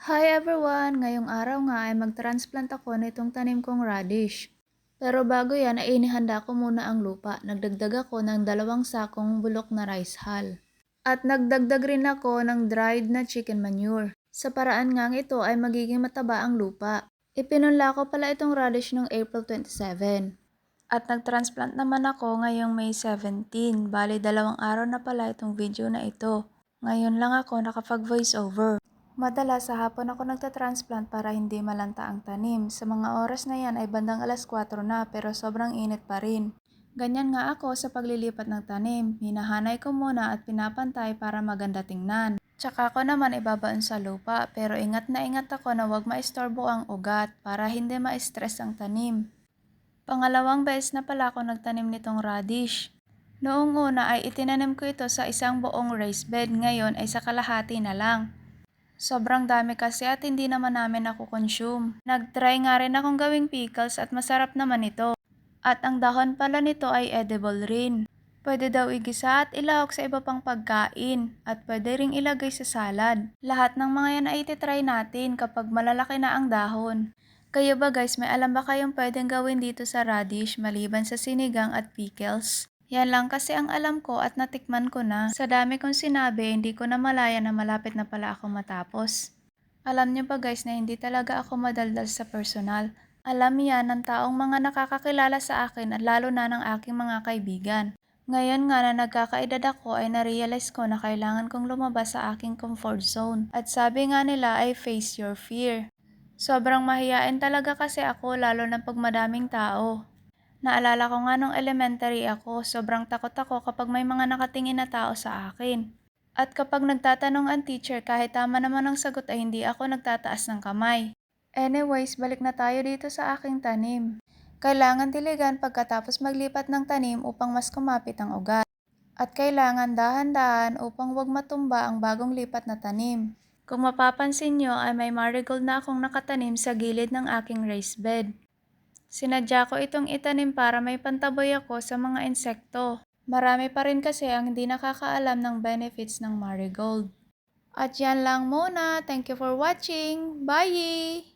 Hi everyone! Ngayong araw nga ay mag-transplant ako nitong tanim kong radish. Pero bago yan ay inihanda ko muna ang lupa. Nagdagdag ako ng 2 sakong bulok na rice hull. At nagdagdag rin ako ng dried na chicken manure. Sa paraan ngang ito ay magiging mataba ang lupa. Ipinunla ko pala itong radish noong April 27. At nag-transplant naman ako ngayong May 17. Bali 2 araw na pala itong video na ito. Ngayon lang ako nakapag-voice over. Madalas sa hapon ako nagta-transplant para hindi malanta ang tanim. Sa mga oras na yan ay bandang alas 4 na pero sobrang init pa rin. Ganyan nga ako sa paglilipat ng tanim. Hinahanay ko muna at pinapantay para maganda tingnan. Tsaka ako naman ibabaon sa lupa pero ingat na ingat ako na wag maistorbo ang ugat para hindi ma-stress ang tanim. Pangalawang beses na pala ako nagtanim nitong radish. Noong una ay itinanim ko ito sa isang buong raised bed, ngayon ay sa kalahati na lang. Sobrang dami kasi at hindi naman namin nakukonsume. Nag-try nga rin akong gawing pickles at masarap naman ito. At ang dahon pala nito ay edible rin. Pwede daw igisa at ilahok sa iba pang pagkain at pwede ring ilagay sa salad. Lahat ng mga yan ay ititry natin kapag malalaki na ang dahon. Kayo ba guys, may alam ba kayong pwedeng gawin dito sa radish maliban sa sinigang at pickles? Yan lang kasi ang alam ko at natikman ko na. Sa dami kong sinabi, hindi ko na malaya na malapit na pala ako matapos. Alam niyo ba guys na hindi talaga ako madaldal sa personal. Alam yan ng taong mga nakakakilala sa akin at lalo na ng aking mga kaibigan. Ngayon nga na nagkakaedad ako ay narealize ko na kailangan kong lumabas sa aking comfort zone. At sabi nga nila ay face your fear. Sobrang mahiyain talaga kasi ako lalo na pag madaming tao. Naalala ko nga nung elementary ako, sobrang takot ako kapag may mga nakatingin na tao sa akin. At kapag nagtatanong ang teacher kahit tama naman ang sagot ay hindi ako nagtataas ng kamay. Anyways, balik na tayo dito sa aking tanim. Kailangan diligan pagkatapos maglipat ng tanim upang mas kumapit ang ugat. At kailangan dahan-dahan upang wag matumba ang bagong lipat na tanim. Kung mapapansin nyo ay may marigold na akong nakatanim sa gilid ng aking raised bed. Sinadya ko itong itanim para may pantaboy ako sa mga insekto. Marami pa rin kasi ang hindi nakakaalam ng benefits ng marigold. At yan lang muna. Thank you for watching. Bye!